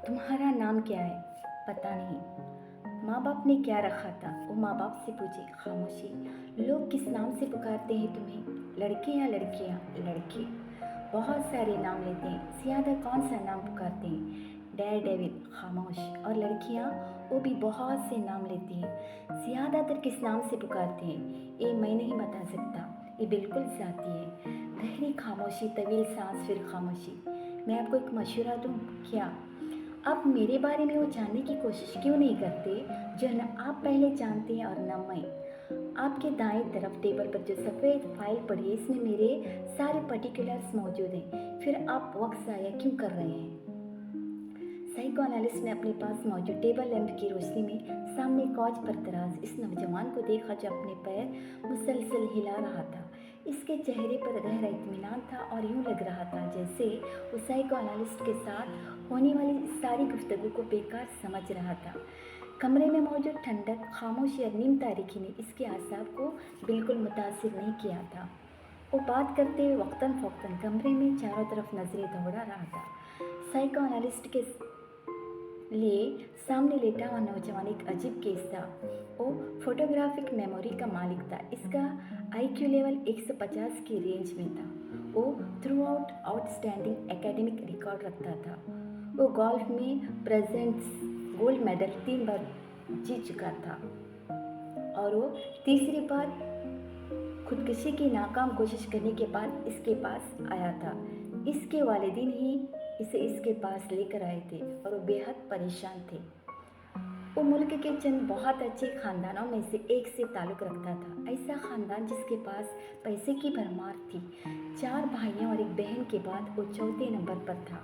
तुम्हारा नाम क्या है? पता नहीं। माँ बाप ने क्या रखा था? वो माँ बाप से पूछे। खामोशी। लोग किस नाम से पुकारते हैं तुम्हें? लड़के या लड़कियाँ? लड़के। बहुत सारे नाम लेते हैं, ज्यादा कौन सा नाम पुकारते हैं? Dare David. खामोश। और लड़कियाँ? वो भी बहुत से नाम लेती हैं, ज्यादातर किस नाम से पुकारते हैं? ये मैं नहीं बता सकता, ये बिल्कुल जाती है। गहरी खामोशी, तवील सांस, फिर खामोशी। मैं आपको एक मशवरा दूँ क्या? आप मेरे बारे में वो जानने की कोशिश क्यों नहीं करते जो न आप पहले जानते हैं और न मैं? आपके दाएं तरफ टेबल पर जो सफ़ेद फाइल पड़ी है, इसमें मेरे सारे पर्टिकुलर्स मौजूद हैं। फिर आप वक्त ज़ाया क्यों कर रहे हैं? साइको एनालिस्ट ने अपने पास मौजूद टेबल लैंप की रोशनी में सामने कॉच पर दराज इस नौजवान को देखा जो अपने पैर मुसलसल हिला रहा था। इसके चेहरे पर गहरा इत्मीनान था और यूं लग रहा था जैसे वो साइको एनालिस्ट के साथ होने वाली सारी गुफ्तगू को बेकार समझ रहा था। कमरे में मौजूद ठंडक, खामोशी और नीम तारीखी ने इसके आसाब को बिल्कुल मुतासिर नहीं किया था। वो बात करते हुए वक्तन फ़ौक्तन कमरे में चारों तरफ नजरें दौड़ा रहा था। साइको एनालिस्ट के लिए सामने लेटा हुआ नौजवान एक अजीब केस था। वो फोटोग्राफिक मेमोरी का मालिक था। इसका आईक्यू लेवल 150 की रेंज में था। वो through out outstanding academic record रखता था। वो गोल्फ में प्रेजेंट्स गोल्ड मेडल 3 बार जीत चुका था और वो तीसरी बार खुदकुशी की नाकाम कोशिश करने के बाद इसके पास आया था। इसके वालिदैन ही इसे इसके पास लेकर आए थे और वो बेहद परेशान थे। वो मुल्क के चंद बहुत अच्छे खानदानों में से एक से ताल्लुक़ रखता था। ऐसा खानदान जिसके पास पैसे की भरमार थी। 4 भाइयों और एक बहन के बाद वो चौथे नंबर पर था।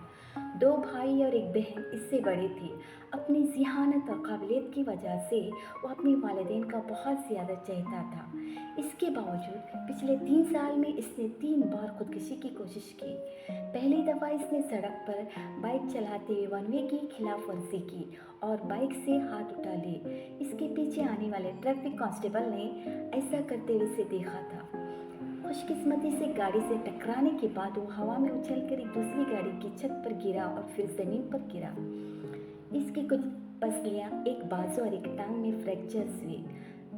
2 भाई और एक बहन इससे बड़े थे। अपनी ज़िहानत और काबिलियत की वजह से वो अपने वालिदैन का बहुत ज़्यादा चहेता था। इसके बावजूद पिछले 3 साल में इसने 3 बार खुदकुशी की कोशिश की। पहली दफ़ा इसने सड़क पर बाइक चलाते हुए वन वे की खिलाफ वर्जी की और बाइक से हाथ उठा लिए। इसके पीछे आने वाले ट्रैफिक कांस्टेबल ने ऐसा करते हुए इसे देखा था। खुशकिस्मती से गाड़ी से टकराने के बाद वो हवा में उछलकर एक दूसरी गाड़ी की छत पर गिरा और फिर ज़मीन पर गिरा। इसकी कुछ पसलियाँ, एक बाजू और एक टांग में फ्रैक्चर्स हुए।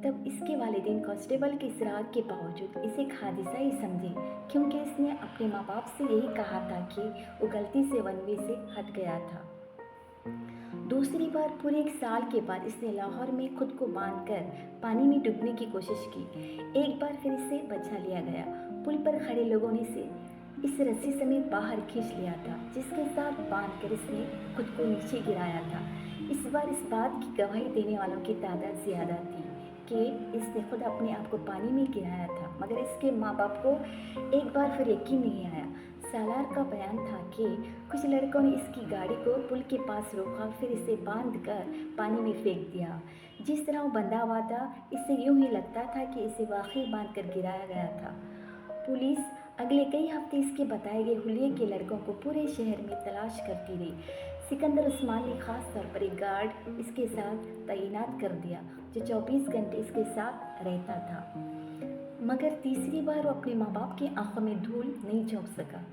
तब इसके वालिदैन कांस्टेबल के इसरार के बावजूद इसे एक हादसा ही समझे, क्योंकि इसने अपने माँ बाप से यही कहा था कि वो गलती से वन वे से हट गया था। दूसरी बार पूरे 1 साल के बाद इसने लाहौर में खुद को बांधकर पानी में डूबने की कोशिश की। एक बार फिर इसे बचा लिया गया। पुल पर खड़े लोगों ने इसे इस रस्सी समेत बाहर खींच लिया था जिसके साथ बांधकर इसने खुद को नीचे गिराया था। इस बार इस बात की गवाही देने वालों की तादाद ज़्यादा थी कि इसने खुद अपने आप को पानी में गिराया था, मगर इसके माँ बाप को एक बार फिर यकीन नहीं आया। सालार का बयान था कि कुछ लड़कों ने इसकी गाड़ी को पुल के पास रोका, फिर इसे बांधकर पानी में फेंक दिया। जिस तरह वो बंधा हुआ था, इससे यूं ही लगता था कि इसे वाकई बांधकर गिराया गया था। पुलिस अगले कई हफ्ते इसके बताए गए हुलिये के लड़कों को पूरे शहर में तलाश करती रही। सिकंदर उस्मान ने खास तौर पर एक गार्ड इसके साथ तैनात कर दिया जो 24 घंटे इसके साथ रहता था, मगर तीसरी बार वो अपने माँ बाप की आंखों में धूल नहीं झोंक सका।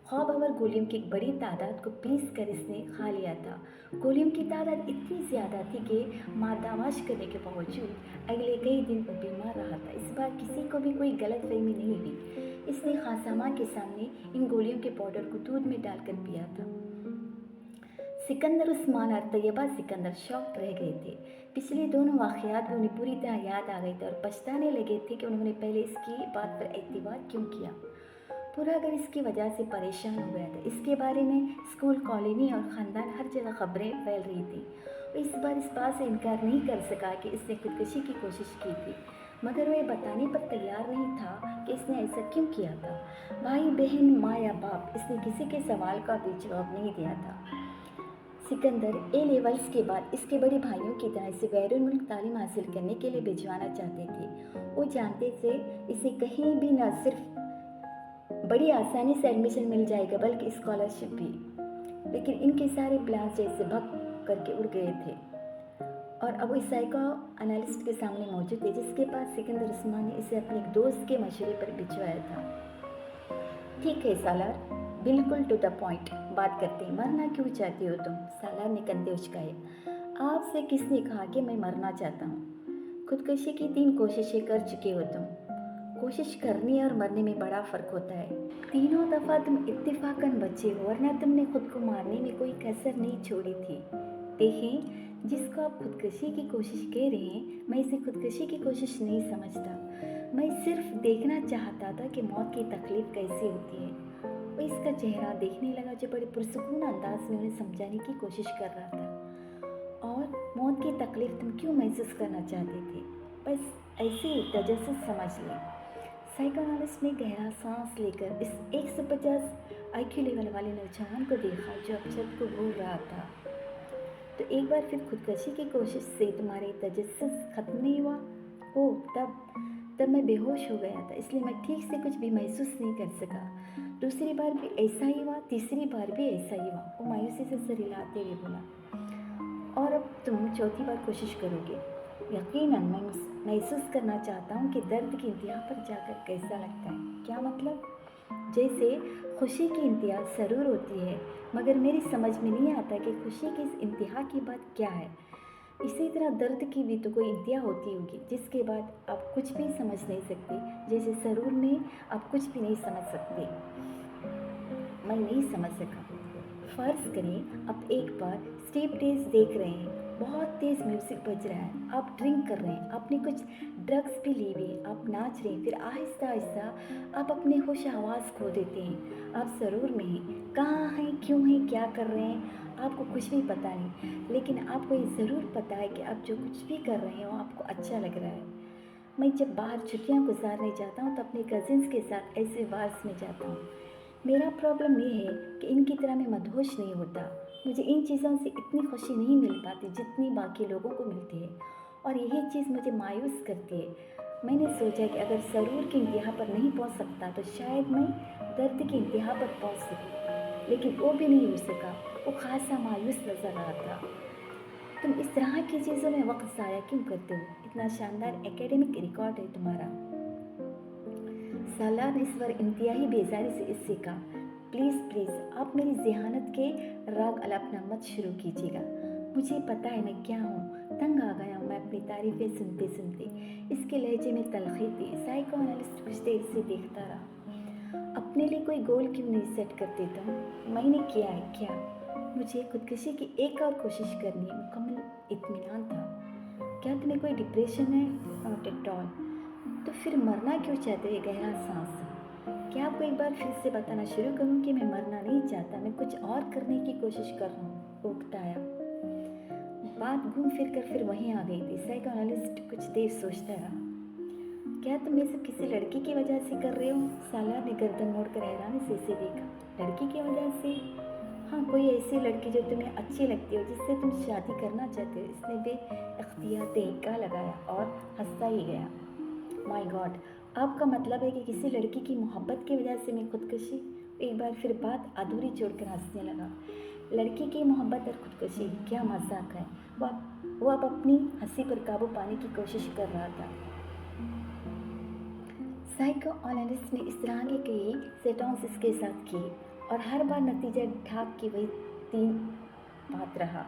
ख्वाब और गोलियों की एक बड़ी तादाद को पीस कर इसने खा लिया था। गोलियों की तादाद इतनी ज़्यादा थी कि मादामाश करने के बावजूद अगले कई दिन वो बीमार रहा था। इस बार किसी को भी कोई गलत फहमी नहीं हुई। इसने खासामा के सामने इन गोलियों के पाउडर को दूध में डालकर पिया था। सिकंदर उस्मान और तैयबा सिकंदर शॉक्ड रह गए थे। पिछले दोनों वाक़यात में उन्हें पूरी तरह याद आ गए थे और पछताने लगे थे कि उन्होंने पहले इसकी बात पर एतबार क्यों किया। पूरा घर इसकी वजह से परेशान हो गया था। इसके बारे में स्कूल, कॉलोनी और ख़ानदान हर जगह खबरें फैल रही थी। वो इस बार इस बात से इनकार नहीं कर सका कि इसने खुदकुशी की कोशिश की थी, मगर वह बताने पर तैयार नहीं था कि इसने ऐसा क्यों किया था। भाई बहन, माँ या बाप, इसने किसी के सवाल का भी जवाब नहीं दिया था। सिकंदर ए लेवल्स के बाद इसके बड़े भाइयों की तरह इसे बैरून मुल्क तालीम हासिल करने के लिए भिजवाना चाहते थे। वो जानते थे इसे कहीं भी न सिर्फ बड़ी आसानी से एडमिशन मिल जाएगा बल्कि स्कॉलरशिप भी, लेकिन इनके सारे प्लान जैसे भग करके उड़ गए थे और अब इस साइको एनालिस्ट के सामने मौजूद थे जिसके पास सिकंदर उस्मान ने इसे अपने एक दोस्त के मशवरे पर भिजवाया था। ठीक है सालार, बिल्कुल टू द पॉइंट, बात करते हैं। मरना क्यों चाहती हो तुम? सालार ने कंधे उचकाए। आपसे किसने कहा कि मैं मरना चाहता हूँ? खुदकुशी की 3 कोशिशें कर चुके हो तुम। कोशिश करने और मरने में बड़ा फ़र्क होता है। तीनों दफ़ा तुम इत्तेफाकन बचे हो, वरना तुमने खुद को मारने में कोई कसर नहीं छोड़ी थी। देखें, जिसको आप खुदकुशी की कोशिश कह रहे हैं, मैं इसे खुदकुशी की कोशिश नहीं समझता। मैं सिर्फ देखना चाहता था कि मौत की तकलीफ़ कैसी होती है। वो इसका चेहरा देखने लगा, जो बड़े पुरसुकून अंदाज में उन्हें समझाने की कोशिश कर रहा था। और मौत की तकलीफ़ तुम क्यों महसूस करना चाहते थे? बस ऐसे ही तजस्सुस समझ लें। साइकोएनालिस्ट ने गहरा सांस लेकर इस 150 आईक्यू लेवल वाले नौजवान को देखा जो अब छत को घूर रहा था। तो एक बार फिर खुदकशी की कोशिश से तुम्हारे तजस्सुस खत्म नहीं हुआ? ओह, तब मैं बेहोश हो गया था, इसलिए मैं ठीक से कुछ भी महसूस नहीं कर सका। दूसरी बार भी ऐसा ही हुआ, तीसरी बार भी ऐसा ही हुआ। वो मायूसी से सर हिलाते हुए बोला। और अब तुम चौथी बार कोशिश करोगे? यकीनन मैं महसूस करना चाहता हूँ कि दर्द की इंतहा पर जाकर कैसा लगता है। क्या मतलब? जैसे खुशी की इंतहा ज़रूर होती है, मगर मेरी समझ में नहीं आता कि खुशी की इस इंतहा की बात क्या है। इसी तरह दर्द की भी तो कोई इंतहा होती होगी, जिसके बाद आप कुछ भी समझ नहीं सकते। जैसे सरूर में आप कुछ भी नहीं समझ सकते। मैं नहीं समझ सका। फ़र्ज़ करें आप एक बार स्टेप डेज देख रहे हैं, बहुत तेज़ म्यूज़िक बज रहा है, आप ड्रिंक कर रहे हैं, आपने कुछ ड्रग्स भी ली हुई है, आप नाच रहे हैं, फिर आहिस्ता आहिस्ता आप अपने होश हवास खो देते हैं। आप सरूर में हैं, कहाँ हैं, क्यों हैं, क्या कर रहे हैं, आपको कुछ भी पता नहीं, लेकिन आपको ये ज़रूर पता है कि आप जो कुछ भी कर रहे हैं वो आपको अच्छा लग रहा है। मैं जब बाहर छुट्टियां गुजारने जाता हूँ तो अपने कज़िन्स के साथ ऐसे बार्स में जाता हूँ। मेरा प्रॉब्लम ये है कि इनकी तरह मैं मदहोश नहीं होता। मुझे इन चीज़ों से इतनी खुशी नहीं मिल पाती जितनी बाकी लोगों को मिलती है, और यही चीज़ मुझे मायूस करती है। मैंने सोचा कि अगर सरूर की इंतहा पर नहीं पहुंच सकता तो शायद मैं दर्द की इंतहा पर पहुंच सकूं, लेकिन वो भी नहीं हो सका। वो खासा मायूस नज़र रहा था। तुम इस तरह की चीज़ों में वक्त ज़ाया क्यों करते हो? इतना शानदार एकेडमिक रिकॉर्ड है तुम्हारा। सालार ने इस बार इंतहाई बेजारी से इससे कहा। प्लीज़ प्लीज़, आप मेरी ज़हानत के राग अलापना मत शुरू कीजिएगा। मुझे पता है मैं क्या हूँ, तंग आ गया हूँ मैं अपनी तारीफ़ें सुनते सुनते। इसके लहजे में तलखी थी। साइकोएनालिस्ट कुछ देर से देखता रहा। अपने लिए कोई गोल क्यों नहीं सेट करते तुम? मैंने किया है क्या? मुझे खुदकुशी की एक और कोशिश करनी है, मुकम्मल इत्मीनान था। क्या तुम्हें कोई डिप्रेशन है? Not at all. तो फिर मरना क्यों चाहते हो? गहरा सांस। क्या आपको एक बार फिर से बताना शुरू करूं कि मैं मरना नहीं चाहता, मैं कुछ और करने की कोशिश कर रहा हूँ। वो उकताया। बात घूम फिर कर फिर वहीं आ गई थी। साइकोएनालिस्ट कुछ देर सोचता रहा। क्या तुम ये सब किसी लड़की की वजह से कर रहे हो? सालार ने गर्दन मोड़कर हैरानी से इसे देखा। लड़की की वजह से? हाँ, कोई ऐसी लड़की जो तुम्हें अच्छी लगती हो, जिससे तुम शादी करना चाहते हो। इसने बेइख्तियार तहक्का लगाया और हंसता ही गया। माय गॉड, आपका मतलब है कि किसी लड़की की मोहब्बत की वजह से मैं खुदकुशी? एक बार फिर बात अधूरी छोड़कर हंसने लगा। लड़की की मोहब्बत और खुदकुशी, क्या मजाक है। वो अब अपनी हंसी पर काबू पाने की कोशिश कर रहा था। साइकोएनालिस्ट ने इस तरह की कई सेटिंग्स इसके साथ की, और हर बार नतीजा ढाक की वही 3 बात रहा।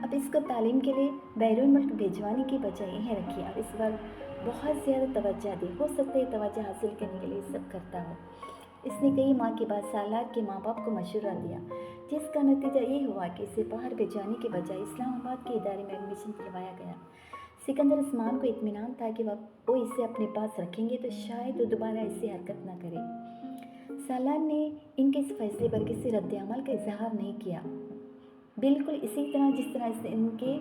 अब इसको तालीम के लिए बैरून मुल्क भिजवाने की बजाय यहीं रखिए, और इस बार बहुत ज़्यादा तवज्जो दी। हो सकता है तवज्जो हासिल करने के लिए सब करता हो। इसने कई माह के बाद सालार के माँ बाप को मशवरा दिया, जिसका नतीजा ये हुआ कि इसे बाहर भिजवाने के बजाय इस्लामाबाद के इदारे में एडमिशन दिलवाया गया। सिकंदर उस्मान को इत्मीनान था कि वो इसे अपने पास रखेंगे तो शायद वो दोबारा ऐसी हरकत न करे। सालार ने इनके इस फैसले पर किसी रद्द-ए-अमल का इजहार नहीं किया, बिल्कुल इसी तरह जिस तरह इसने इनके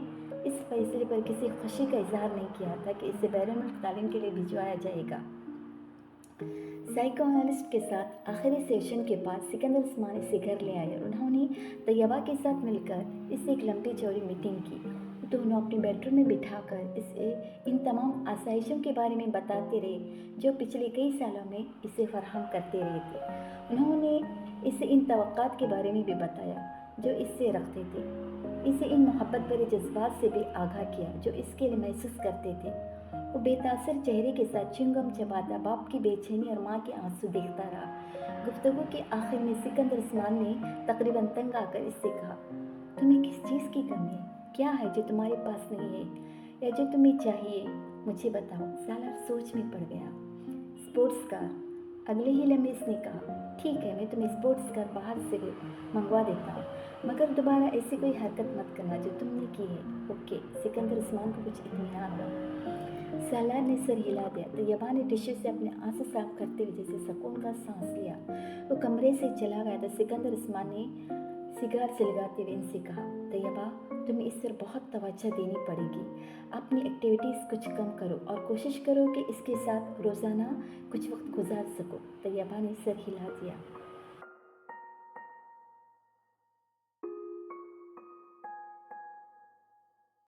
इस फैसले पर किसी खुशी का इजहार नहीं किया था कि इसे बैरून मुल्क तालीम के लिए भिजवाया जाएगा। साइकोएनालिस्ट के साथ आखिरी सेशन के बाद सिकंदर उस्मान इसे घर ले आए और उन्होंने तैयबा के साथ मिलकर इससे एक लंबी चौड़ी मीटिंग की। दोनों अपने बेडरूम में बिठाकर इसे इन तमाम आसाइशों के बारे में बताते रहे जो पिछले कई सालों में इसे फराहम करते रहे थे। उन्होंने इसे इन तवक्कात के बारे में भी बताया जो इससे रखते थे, इसे इन मोहब्बत भरे जज्बात से भी आगाह किया जो इसके लिए महसूस करते थे, वो बेतासर चेहरे के साथ च्युइंगम चबाता बाप की बेचैनी और माँ के आंसू देखता रहा। गुफ्तगू के आखिर में सिकंदर उस्मान ने तकरीबन तंग आकर इससे कहा, तुम्हें किस चीज़ की कमी है? क्या है जो तुम्हारे पास नहीं है या जो तुम्हें चाहिए? मुझे बताओ। सालार सोच में पड़ गया। Sports car. अगले ही लम्हे उसने कहा, ठीक है, मैं तुम्हें स्पोर्ट्स कार बाहर से मंगवा देता हूँ, मगर दोबारा ऐसी कोई हरकत मत करना जो तुमने की है। ओके। सिकंदर उस्मान को कुछ इत्मीनान हुआ। सालार ने सर हिला दिया। तैयबा ने टिश्यू से अपने आंसू साफ करते हुए जैसे सुकून का सांस लिया। वो कमरे से चला गया तो सिकंदर उस्मान ने सिगार सुलगाते हुए इनसे कहा, तैयबा, तुम्हें इस पर बहुत तवज्जो देनी पड़ेगी। अपनी एक्टिविटीज़ कुछ कम करो और कोशिश करो कि इसके साथ रोज़ाना कुछ वक्त गुजार सको। तैयबा ने सर हिला दिया।